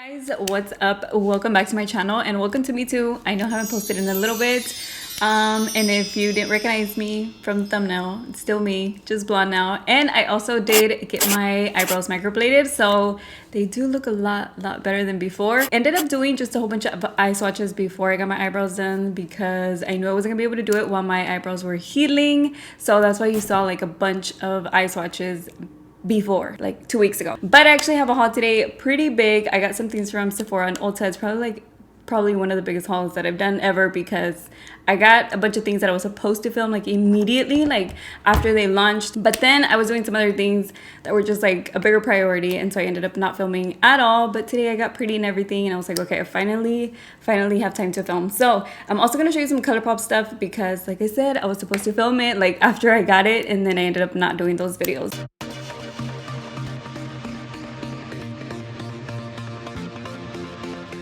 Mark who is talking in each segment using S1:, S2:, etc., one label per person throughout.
S1: Guys, what's up? Welcome back to my channel and welcome to me too. I know I haven't posted in a little bit, and if you didn't recognize me from the thumbnail, it's still me, just blonde now. And I also did get my eyebrows microbladed, so they do look a lot better than before. Ended up doing just a whole bunch of eye swatches before I got my eyebrows done because I knew I wasn't gonna be able to do it while my eyebrows were healing, so that's why you saw like a bunch of eye swatches before, like 2 weeks ago. But I actually have a haul today, pretty big. I got some things from Sephora and Ulta. It's probably one of the biggest hauls that I've done ever because I got a bunch of things that I was supposed to film like immediately, like after they launched, but then I was doing some other things that were just like a bigger priority, and so I ended up not filming at all. But today I got pretty and everything, and I was like, okay, I finally have time to film. So I'm also gonna show you some Colourpop stuff because, like I said, I was supposed to film it like after I got it, and then I ended up not doing those videos.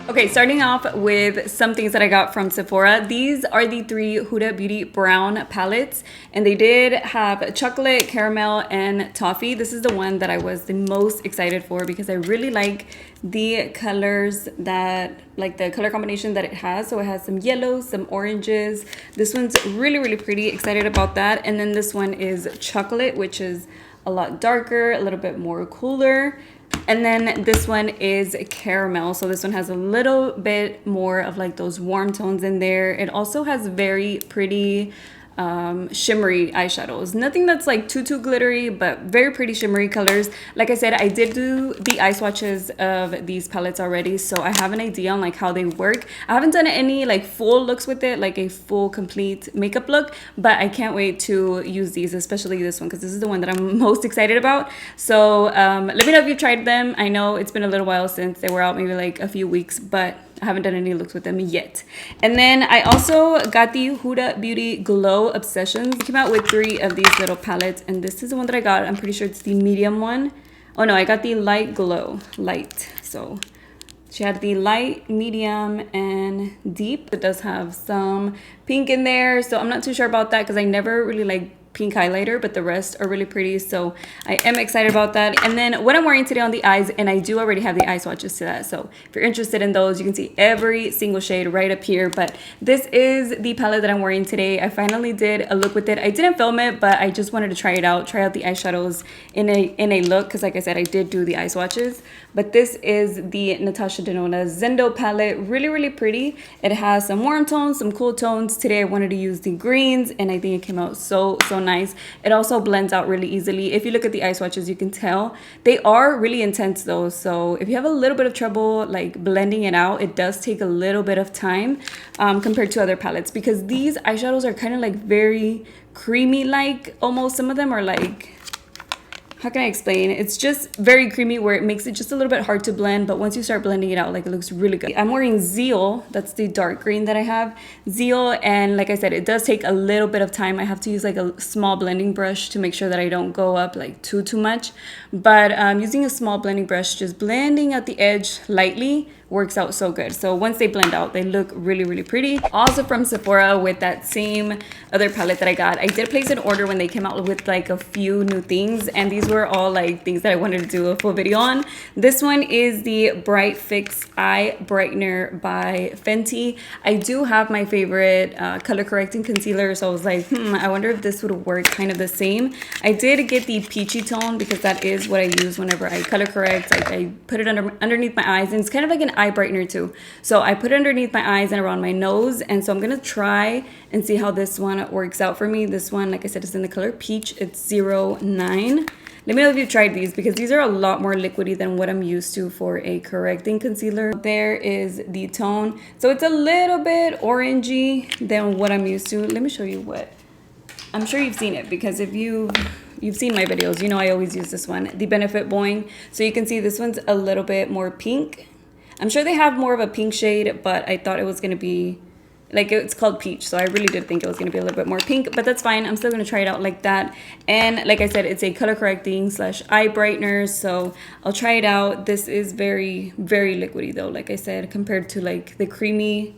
S1: Okay, starting off with some things that I got from Sephora. These are the three Huda Beauty Brown palettes, and they did have chocolate, caramel, and toffee. This is the one that I was the most excited for because I really like the colors that, like the color combination that it has. So it has some yellows, some oranges. This one's really pretty, excited about that. And then this one is chocolate, which is a lot darker, a little bit more cooler. And then this one is caramel, so this one has a little bit more of like those warm tones in there. It also has very pretty shimmery eyeshadows, nothing that's like too glittery, but very pretty shimmery colors. Like I said, I did do the eye swatches of these palettes already, so I have an idea on like how they work. I haven't done any like full looks with it, like a full complete makeup look, but I can't wait to use these, especially this one because this is the one that I'm most excited about. So let me know if you've tried them. I know it's been a little while since they were out, maybe like a few weeks, but I haven't done any looks with them yet. And then I also got the Huda Beauty Glow Obsessions. They came out with 3 of these little palettes, and this is the one that I got. I'm pretty sure it's the medium one. Oh no, I got the light glow, light. So she had the light, medium, and deep. It does have some pink in there, so I'm not too sure about that because I never really like pink highlighter, but the rest are really pretty, so I am excited about that. And then what I'm wearing today on the eyes, and I do already have the eye swatches to that, so if you're interested in those, you can see every single shade right up here. But this is the palette that I'm wearing today. I finally did a look with it. I didn't film it, but I just wanted to try it out, try out the eyeshadows in a look, because like I said, I did do the eye swatches. But this is the Natasha Denona Zendo palette. Really pretty. It has some warm tones, some cool tones. Today I wanted to use the greens, and I think it came out so nice. It also blends out really easily. If you look at the eye swatches, you can tell they are really intense though, so if you have a little bit of trouble like blending it out, it does take a little bit of time compared to other palettes, because these eyeshadows are kind of like very creamy, like almost. Some of them are like, how can I explain? It's just very creamy where it makes it just a little bit hard to blend, but once you start blending it out, like it looks really good. I'm wearing Zeal, that's the dark green that I have. Zeal, and like I said, it does take a little bit of time. I have to use like a small blending brush to make sure that I don't go up like too much. But using a small blending brush, just blending at the edge lightly works out so good. So once they blend out, they look really pretty. Also from Sephora with that same other palette that I got, I did place an order when they came out with like a few new things, and these were all like things that I wanted to do a full video on. This one is the Bright Fix Eye Brightener by Fenty. I do have my favorite color correcting concealer, so I was like, I wonder if this would work kind of the same. I did get the peachy tone because that is what I use whenever I color correct. Like I put it underneath my eyes, and it's kind of like an eye brightener too. So I put it underneath my eyes and around my nose, and so I'm gonna try and see how this one works out for me. This one, like I said, is in the color peach. It's 09. Let me know if you've tried these, because these are a lot more liquidy than what I'm used to for a correcting concealer. There is the tone. So it's a little bit orangey than what I'm used to. Let me show you what. I'm sure you've seen it, because if you've seen my videos, you know I always use this one, the Benefit Boing. So you can see this one's a little bit more pink. I'm sure they have more of a pink shade, but I thought it was going to be, like, it's called peach, so I really did think it was going to be a little bit more pink, but that's fine. I'm still going to try it out like that. And like I said, it's a color correcting / eye brightener, so I'll try it out. This is very liquidy though, like I said, compared to like the creamy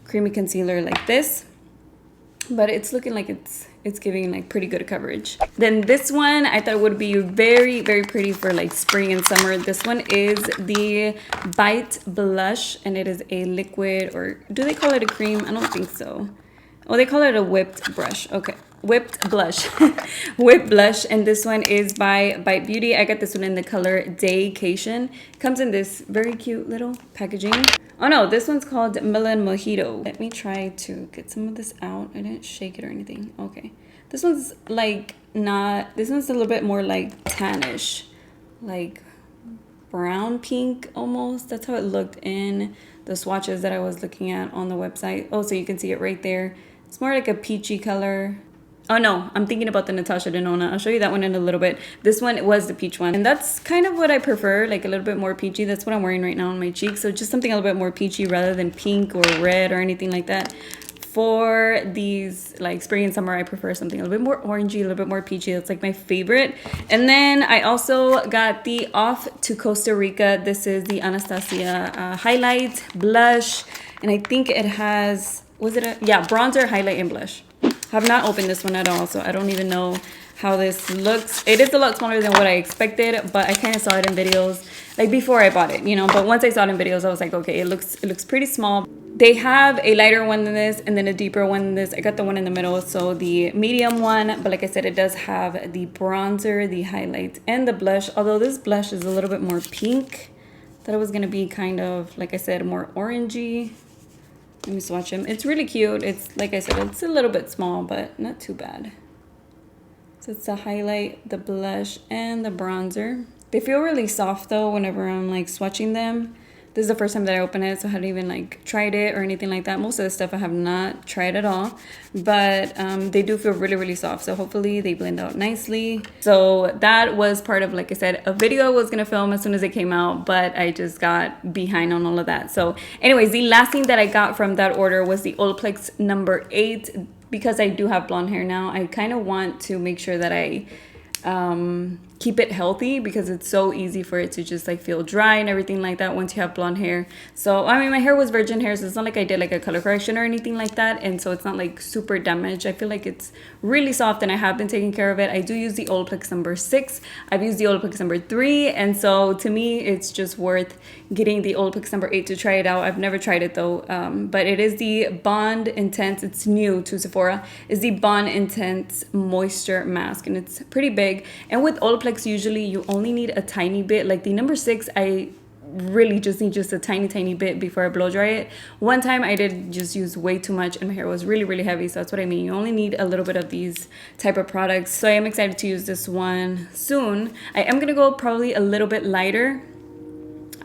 S1: concealer like this. But it's looking like it's it's giving like pretty good coverage. Then this one I thought would be very, very pretty for like spring and summer. This one is the Bite Blush, and it is a liquid, or do they call it a cream? I don't think so. Oh, they call it a whipped brush. Okay, whipped blush. Whipped blush. And this one is by Bite Beauty. I got this one in the color Decay. Comes in this very cute little packaging. Oh no, this one's called Melon Mojito. Let me try to get some of this out. I didn't shake it or anything. Okay, this one's like not, this one's a little bit more like tannish, like brown pink almost. That's how it looked in the swatches that I was looking at on the website. Oh, so you can see it right there. It's more like a peachy color. Oh no, I'm thinking about the Natasha Denona. I'll show you that one in a little bit. This one was the peach one, and that's kind of what I prefer, like a little bit more peachy. That's what I'm wearing right now on my cheeks. So just something a little bit more peachy rather than pink or red or anything like that. For these like spring and summer, I prefer something a little bit more orangey, a little bit more peachy. That's like my favorite. And then I also got the Off to Costa Rica. This is the Anastasia highlight blush, and I think it has, was it a, yeah, bronzer, highlight, and blush. Have not opened this one at all, so I don't even know how this looks. It is a lot smaller than what I expected, but I kind of saw it in videos like before I bought it, you know. But once I saw it in videos, I was like, okay, it looks pretty small. They have a lighter one than this and then a deeper one than this. I got the one in the middle, so the medium one. But like I said, it does have the bronzer, the highlight, and the blush. Although this blush is a little bit more pink. Thought it was gonna be kind of, like I said, more orangey. Let me swatch them. It's really cute. It's, like I said, it's a little bit small, but not too bad. So it's the highlight, the blush, and the bronzer. They feel really soft though whenever I'm like swatching them. This is the first time that I opened it, so I hadn't even like tried it or anything like that. Most of the stuff I have not tried at all, but they do feel really, really soft. So hopefully they blend out nicely. So that was part of, like I said, a video I was gonna film as soon as it came out, but I just got behind on all of that. So anyways, the last thing that I got from that order was the Olaplex number 8. Because I do have blonde hair now, I kind of want to make sure that I keep it healthy, because it's so easy for it to just like feel dry and everything like that once you have blonde hair. So I mean, my hair was virgin hair, so it's not like I did like a color correction or anything like that, and so it's not like super damaged. I feel like it's really soft, and I have been taking care of it. I do use the Olaplex number 6. I've used the Olaplex number 3, and so to me it's just worth getting the Olaplex number 8 to try it out. I've never tried it though, but it is the Bond Intense. It's new to Sephora. It's the Bond Intense Moisture Mask, and it's pretty big. And with Olaplex, usually you only need a tiny bit. Like the number 6, I really just need just a tiny bit before I blow dry it. One time I did just use way too much and my hair was really, really heavy. So that's what I mean. You only need a little bit of these type of products. So I am excited to use this one soon. I am gonna go probably a little bit lighter.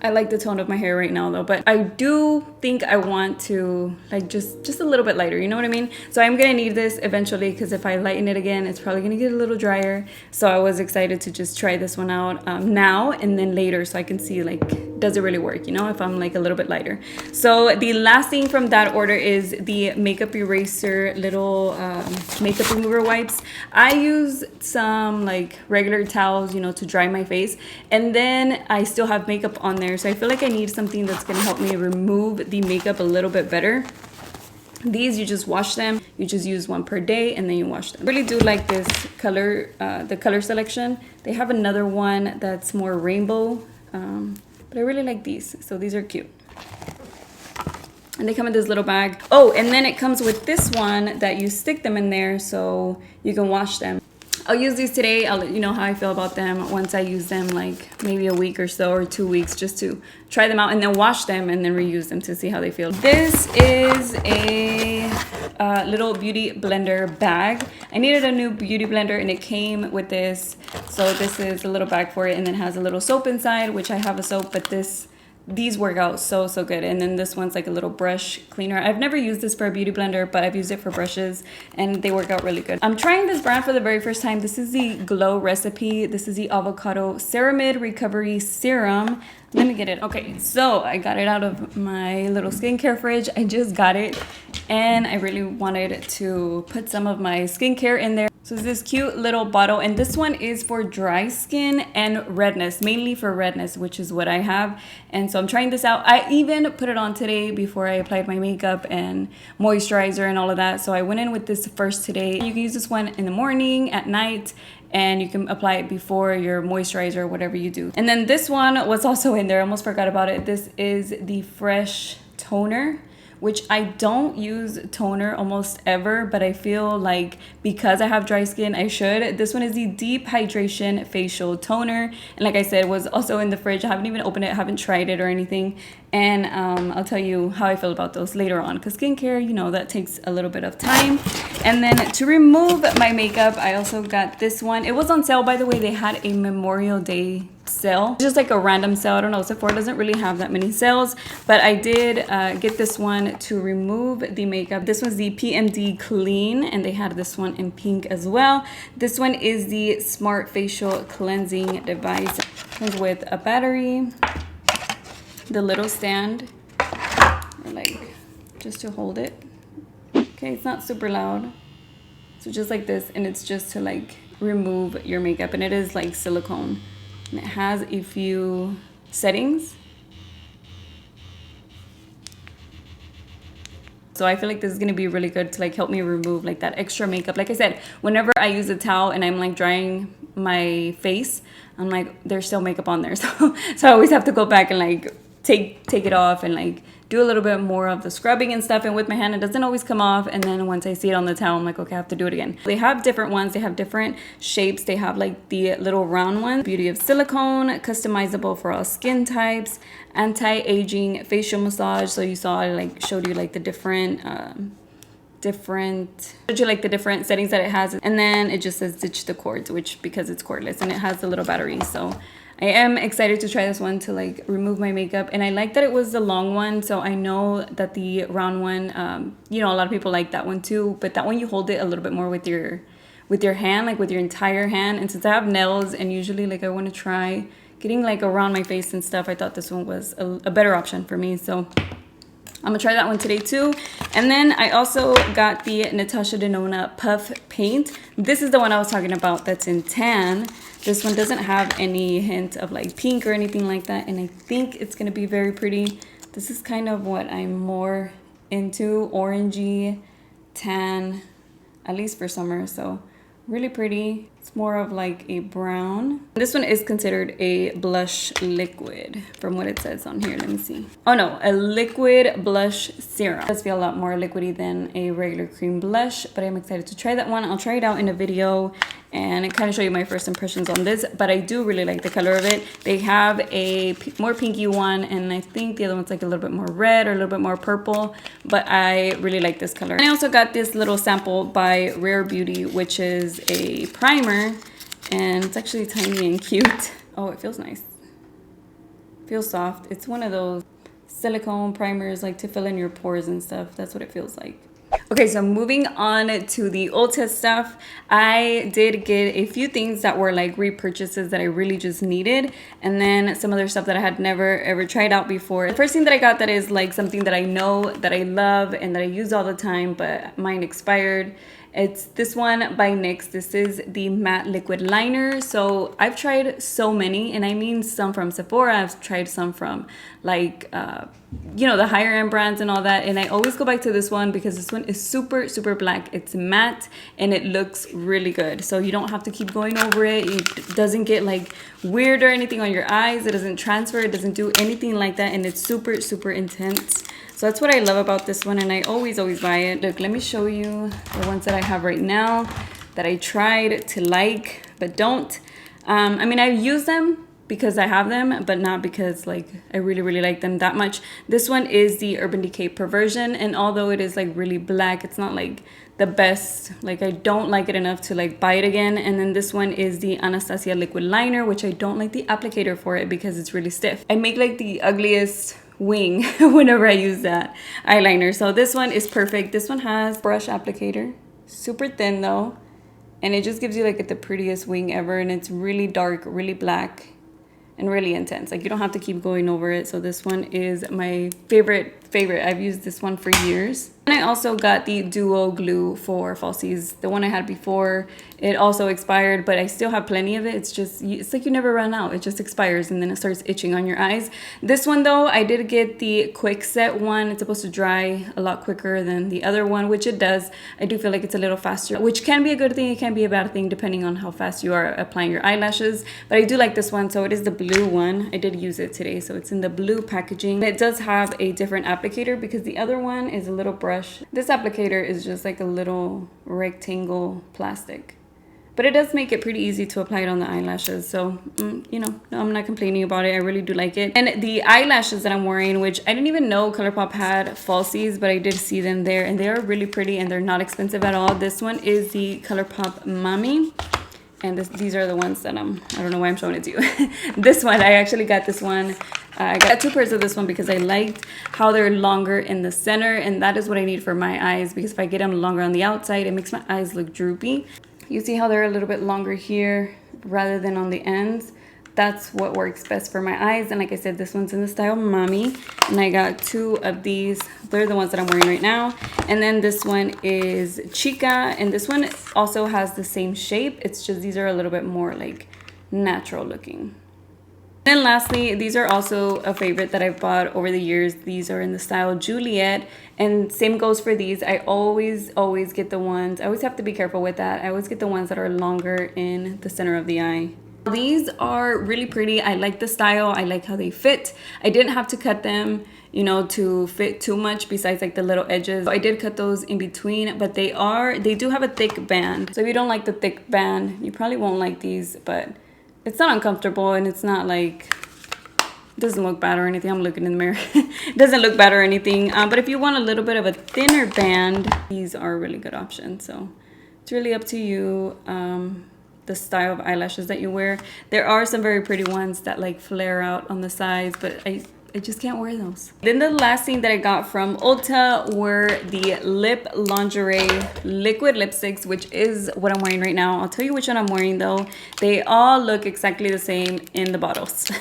S1: I like the tone of my hair right now though, but I do think I want to like just a little bit lighter, you know what I mean? So I'm gonna need this eventually, because if I lighten it again, it's probably gonna get a little drier. So I was excited to just try this one out now and then later, so I can see like, does it really work, you know, if I'm like a little bit lighter. So the last thing from that order is the makeup eraser little makeup remover wipes. I use some like regular towels, you know, to dry my face, and then I still have makeup on there. So I feel like I need something that's going to help me remove the makeup a little bit better. These, you just wash them. You just use one per day and then you wash them. I really do like this color, the color selection. They have another one that's more rainbow, but I really like these. So these are cute. And they come in this little bag. Oh, and then it comes with this one that you stick them in there so you can wash them. I'll use these today. I'll let you know how I feel about them once I use them, like maybe a week or so, or 2 weeks, just to try them out and then wash them and then reuse them to see how they feel. This is a little beauty blender bag. I needed a new beauty blender and it came with this. So this is a little bag for it, and then has a little soap inside, which I have a soap, but these work out so good. And then this one's like a little brush cleaner. I've never used this for a beauty blender, but I've used it for brushes and they work out really good. I'm trying this brand for the very first time. This is the Glow Recipe. This is the Avocado Ceramide Recovery Serum. Let me get it. Okay, so I got it out of my little skincare fridge. I just got it and I really wanted to put some of my skincare in there. So it's this cute little bottle, and this one is for dry skin and redness, mainly for redness, which is what I have. And so I'm trying this out. I even put it on today before I applied my makeup and moisturizer and all of that. So I went in with this first today. You can use this one in the morning, at night, and you can apply it before your moisturizer or whatever you do. And then this one was also in there. I almost forgot about it. This is the Fresh Toner, which I don't use toner almost ever, but I feel like because I have dry skin, I should. This one is the Deep Hydration Facial Toner. And like I said, it was also in the fridge. I haven't even opened it, haven't tried it or anything. And I'll tell you how I feel about those later on, because skincare, you know, that takes a little bit of time. And then to remove my makeup, I also got this one. It was on sale, by the way. They had a Memorial Day sale, just like a random sale. I don't know, Sephora doesn't really have that many sales, but I did get this one to remove the makeup. This was the PMD Clean, and they had this one in pink as well. This one is the Smart Facial Cleansing Device. Comes with a battery, the little stand, or like just to hold it. Okay, it's not super loud, so just like this, and it's just to like remove your makeup, and it is like silicone, and it has a few settings. So I feel like this is gonna be really good to like help me remove like that extra makeup. Like I said, whenever I use a towel and I'm like drying my face, I'm like, there's still makeup on there. So I always have to go back and like take it off and like do a little bit more of the scrubbing and stuff. And with my hand, it doesn't always come off. And then once I see it on the towel, I'm like, okay, I have to do it again. They have different ones. They have different shapes. They have like the little round one. Beauty of silicone, customizable for all skin types, anti-aging facial massage. So you saw, I like showed you like the different settings that it has. And then it just says ditch the cords, which because it's cordless, and it has the little battery. So I am excited to try this one to like remove my makeup. And I like that it was the long one. So I know that the round one, you know, a lot of people like that one too, but that one you hold it a little bit more with your hand, like with your entire hand. And since I have nails and usually like I want to try getting like around my face and stuff, I thought this one was a better option for me. So I'm gonna try that one today too. And then I also got the Natasha Denona Puff Paint. This is the one I was talking about that's in tan. This one doesn't have any hint of like pink or anything like that, and I think it's gonna be very pretty. This is kind of what I'm more into, orangey, tan, at least for summer, so really pretty. It's more of like a brown. This one is considered a blush liquid from what it says on here. Let me see. Oh no, a liquid blush serum. It does feel a lot more liquidy than a regular cream blush, but I'm excited to try that one. I'll try it out in a video and kind of show you my first impressions on this, but I do really like the color of it. They have a more pinky one, and I think the other one's like a little bit more red or a little bit more purple, but I really like this color. And I also got this little sample by Rare Beauty, which is a primer, and it's actually tiny and cute. Oh, it feels nice. It feels soft. It's one of those silicone primers like to fill in your pores and stuff. That's what it feels like. Okay, so moving on to the Ulta stuff, I did get a few things that were like repurchases that I really just needed, and then some other stuff that I had never ever tried out before. The first thing that I got that is like something that I know that I love and that I use all the time, but mine expired. It's this one by NYX. This is the matte liquid liner. So I've tried so many, and I mean some from Sephora. I've tried some from like, you know, the higher end brands and all that. And I always go back to this one because this one is super, super black. It's matte and it looks really good. So you don't have to keep going over it. It doesn't get like weird or anything on your eyes. It doesn't transfer. It doesn't do anything like that. And it's super, super intense. So that's what I love about this one, and I always buy it. Look, let me show you the ones that I have right now that I tried to like, but don't. I mean, I use them because I have them, but not because like I really like them that much. This one is the Urban Decay Perversion, and although it is like really black, it's not like the best. Like I don't like it enough to like buy it again. And then this one is the Anastasia liquid liner, which I don't like the applicator for it because it's really stiff. I make like the ugliest wing whenever I use that eyeliner. So this one is perfect. This one has brush applicator, super thin though, and it just gives you like the prettiest wing ever, and it's really dark, really black, and really intense. Like you don't have to keep going over it. So this one is my favorite favorite. I've used this one for years. And I also got the Duo Glue for Falsies. The one I had before, it also expired, but I still have plenty of it. It's like you never run out. It just expires and then it starts itching on your eyes. This one though, I did get the quick set one. It's supposed to dry a lot quicker than the other one, which it does. I do feel like it's a little faster, which can be a good thing. It can be a bad thing depending on how fast you are applying your eyelashes. But I do like this one. So it is the blue one. I did use it today. So it's in the blue packaging. It does have a different applicator because the other one is a little brush. This applicator is just like a little rectangle plastic, but it does make it pretty easy to apply it on the eyelashes. So you know, I'm not complaining about it. I really do like it. And the eyelashes that I'm wearing, which I didn't even know Colourpop had Falsies, but I did see them there and they are really pretty and they're not expensive at all. This one is the Colourpop Mommy. And these are the ones that I don't know why I'm showing it to you. This one, I actually got this one. I got 2 pairs of this one because I liked how they're longer in the center. And that is what I need for my eyes, because if I get them longer on the outside, it makes my eyes look droopy. You see how they're a little bit longer here rather than on the ends? That's what works best for my eyes. And like I said, this one's in the style Mommy. And I got 2 of these. They're the ones that I'm wearing right now. And then this one is Chica. And this one also has the same shape. It's just these are a little bit more like natural looking. Then lastly, these are also a favorite that I've bought over the years. These are in the style Juliet. And same goes for these. I always get the ones. I always have to be careful with that. I always get the ones that are longer in the center of the eye. These are really pretty. I like the style. I like how they fit. I didn't have to cut them, you know, to fit too much besides like the little edges. I did cut those in between, but they do have a thick band. So if you don't like the thick band, you probably won't like these, but it's not uncomfortable and it's not like, it doesn't look bad or anything. I'm looking in the mirror. It doesn't look bad or anything. But if you want a little bit of a thinner band, these are a really good option. So it's really up to you. The style of eyelashes that you wear. There are some very pretty ones that like flare out on the sides, but I just can't wear those. Then the last thing that I got from Ulta were the Lip Lingerie liquid lipsticks, which is what I'm wearing right now. I'll tell you which one I'm wearing though. They all look exactly the same in the bottles,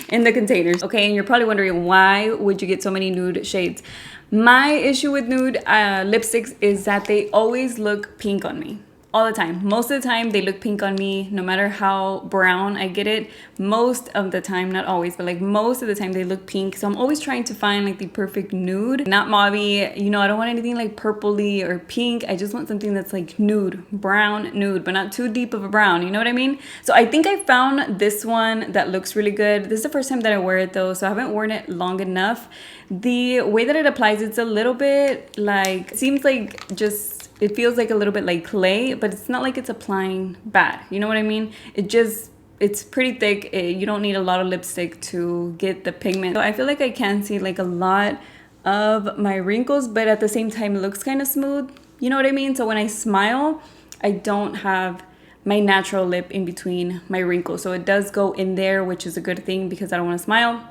S1: in the containers. Okay, and you're probably wondering, why would you get so many nude shades? My issue with nude lipsticks is that they always look pink on me. All the time. Most of the time they look pink on me, no matter how brown I get it. Most of the time, not always, but like most of the time they look pink. So I'm always trying to find like the perfect nude, not mauvey. You know, I don't want anything like purpley or pink. I just want something that's like nude, brown nude, but not too deep of a brown. You know what I mean? So I think I found this one that looks really good. This is the first time that I wear it though, so I haven't worn it long enough. The way that it applies, it's a little bit like, seems like just, it feels like a little bit like clay, but it's not like it's applying bad. You know what I mean? It's pretty thick. You don't need a lot of lipstick to get the pigment. So I feel like I can see like a lot of my wrinkles, but at the same time, it looks kind of smooth. You know what I mean? So when I smile, I don't have my natural lip in between my wrinkles. So it does go in there, which is a good thing because I don't want to smile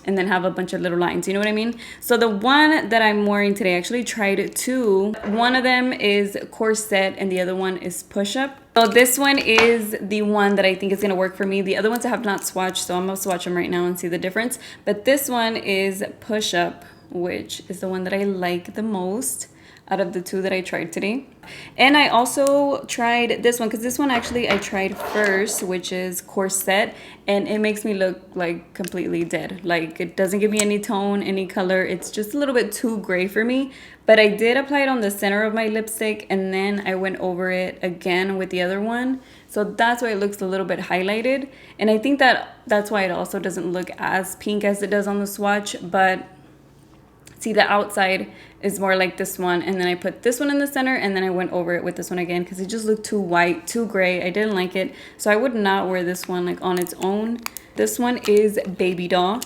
S1: and then have a bunch of little lines, you know what I mean? So the one that I'm wearing today, I actually tried 2. One of them is corset and the other one is push-up. So this one is the one that I think is gonna work for me. The other ones I have not swatched, so I'm gonna swatch them right now and see the difference. But this one is push-up, which is the one that I like the most out of the 2 that I tried today. And I also tried this one, because this one actually I tried first, which is corset, and it makes me look like completely dead. Like it doesn't give me any tone, any color. It's just a little bit too gray for me. But I did apply it on the center of my lipstick, and then I went over it again with the other one. So that's why it looks a little bit highlighted. And I think that's why it also doesn't look as pink as it does on the swatch. But see, the outside is more like this one, and then I put this one in the center, and then I went over it with this one again because it just looked too white, too gray. I didn't like it, so I would not wear this one like on its own. This one is Baby Doll,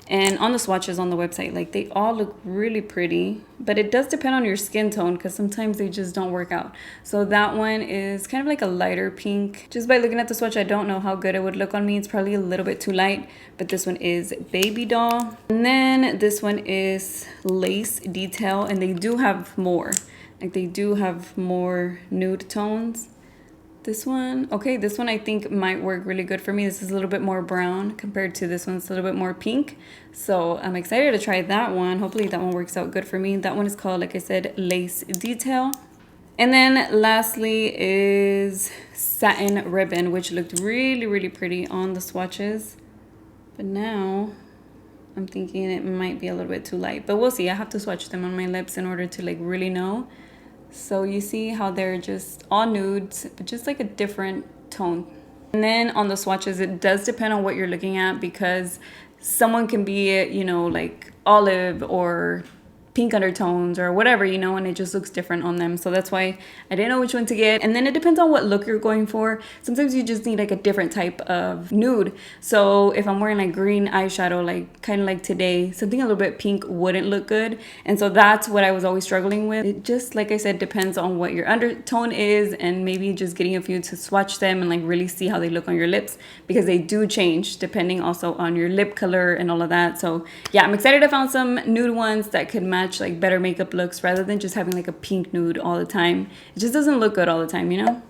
S1: and on the swatches on the website, like they all look really pretty, but it does depend on your skin tone because sometimes they just don't work out. So that one is kind of like a lighter pink. Just by looking at the swatch, I don't know how good it would look on me. It's probably a little bit too light, but this one is Baby Doll. And then this one is Lace Detail, and they do have more. Like they do have more nude tones. This one, okay, this one I think might work really good for me. This is a little bit more brown compared to this one. It's a little bit more pink. So I'm excited to try that one. Hopefully that one works out good for me. That one is called, like I said, Lace Detail. And then lastly is Satin Ribbon, which looked really, really pretty on the swatches. But now I'm thinking it might be a little bit too light. But we'll see. I have to swatch them on my lips in order to like really know. So you see how they're just all nudes, but just like a different tone. And then on the swatches, it does depend on what you're looking at, because someone can be, you know, like olive or pink undertones or whatever, you know, and it just looks different on them. So that's why I didn't know which one to get. And then it depends on what look you're going for. Sometimes you just need like a different type of nude. So if I'm wearing like green eyeshadow, like kind of like today, something a little bit pink wouldn't look good. And so that's what I was always struggling with. It just, like I said, depends on what your undertone is, and maybe just getting a few to swatch them and like really see how they look on your lips, because they do change depending also on your lip color and all of that. So yeah, I'm excited I found some nude ones that could match like better makeup looks, rather than just having like a pink nude all the time. It just doesn't look good all the time, you know?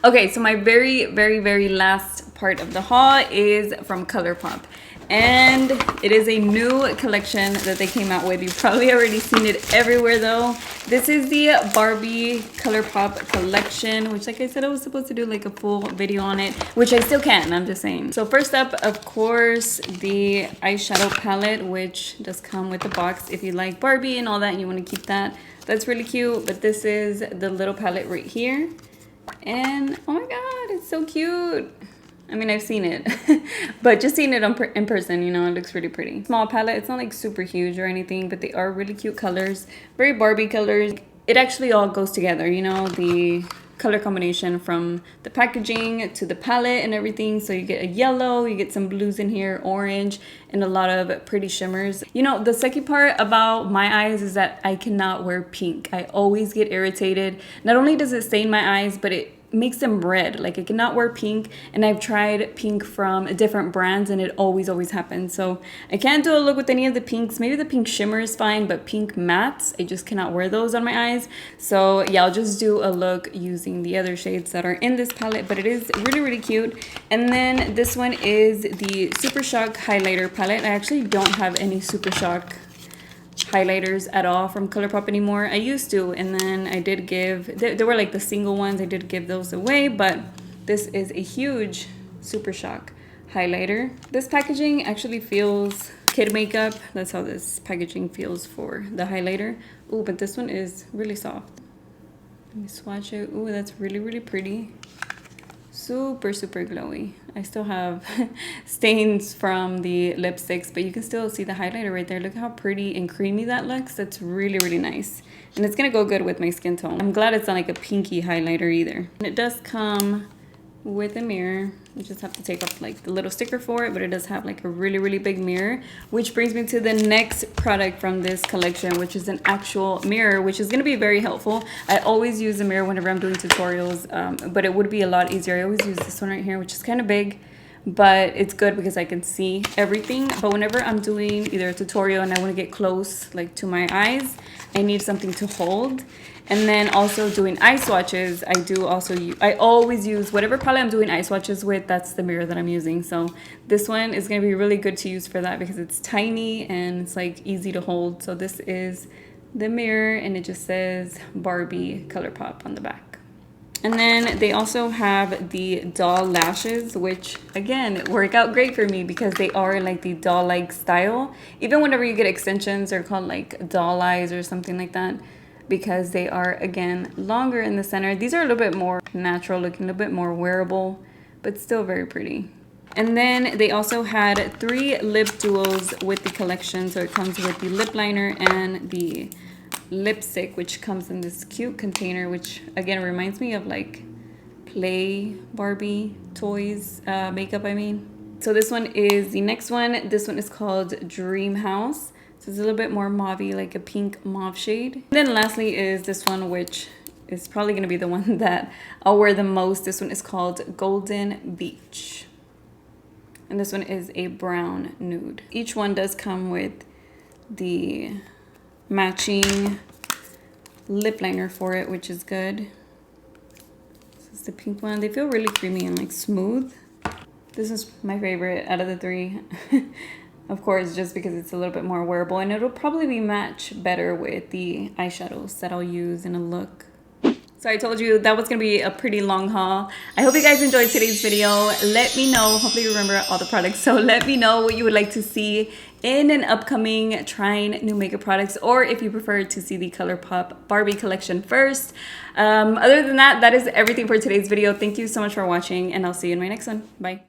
S1: Okay, so my very last part of the haul is from Colourpop. And it is a new collection that they came out with. You've probably already seen it everywhere though. This is the Barbie Colourpop Collection, which, like I said, I was supposed to do like a full video on it, which I still can, I'm just saying. So first up, of course, the eyeshadow palette, which does come with the box if you like Barbie and all that and you want to keep that. That's really cute. But this is the little palette right here. And oh my god, it's so cute. I mean, I've seen it, but just seeing it in person, you know, it looks really pretty. Small palette. It's not like super huge or anything, but they are really cute colors. Very Barbie colors. It actually all goes together, you know, the color combination from the packaging to the palette and everything. So you get a yellow, you get some blues in here, orange, and a lot of pretty shimmers. You know, the sucky part about my eyes is that I cannot wear pink. I always get irritated. Not only does it stain my eyes, but it makes them red. Like, I cannot wear pink, and I've tried pink from different brands and it always happens. So I can't do a look with any of the pinks. Maybe the pink shimmer is fine, but pink mattes, I just cannot wear those on my eyes. So yeah, I'll just do a look using the other shades that are in this palette, but it is really cute. And then this one is the Super Shock highlighter palette. I actually don't have any Super Shock highlighters at all from Colourpop anymore. I used to, and then I did give, there were like the single ones, I did give those away, but this is a huge Super Shock highlighter. This packaging actually feels kid makeup. That's how this packaging feels for the highlighter. Oh, but this one is really soft. Let me swatch it. Oh, that's really pretty. Super glowy. I still have stains from the lipsticks, but you can still see the highlighter right there. Look how pretty and creamy that looks. That's really nice, and it's gonna go good with my skin tone. I'm glad it's not like a pinky highlighter either. And it does come with a mirror. You just have to take off like the little sticker for it, but it does have like a really big mirror, which brings me to the next product from this collection, which is an actual mirror, which is going to be very helpful. I always use a mirror whenever I'm doing tutorials, but it would be a lot easier. I always use this one right here, which is kind of big, but it's good because I can see everything. But whenever I'm doing either a tutorial and I want to get close like to my eyes, I need something to hold. And then also doing eye swatches, I always use whatever palette I'm doing eye swatches with, that's the mirror that I'm using. So this one is going to be really good to use for that because it's tiny and it's like easy to hold. So this is the mirror, and it just says Barbie Colourpop on the back. And then they also have the doll lashes, which again work out great for me because they are like the doll-like style. Even whenever you get extensions, they're called like doll eyes or something like that, because they are, again, longer in the center. These are a little bit more natural looking, a little bit more wearable, but still very pretty. And then they also had 3 lip duos with the collection. So it comes with the lip liner and the lipstick, which comes in this cute container, which again reminds me of like play Barbie toys, makeup, I mean. So this one is the next one. This one is called Dream House. So it's a little bit more mauvey, like a pink mauve shade. And then lastly is this one, which is probably going to be the one that I'll wear the most. This one is called Golden Beach. And this one is a brown nude. Each one does come with the matching lip liner for it, which is good. So This is the pink one. They feel really creamy and like smooth. This is my favorite out of the three. Of course, just because it's a little bit more wearable, and it'll probably match better with the eyeshadows that I'll use in a look. So I told you that was going to be a pretty long haul. I hope you guys enjoyed today's video. Let me know. Hopefully you remember all the products. So let me know what you would like to see in an upcoming trying new makeup products, or if you prefer to see the Colourpop Barbie collection first. Other than that, that is everything for today's video. Thank you so much for watching, and I'll see you in my next one. Bye.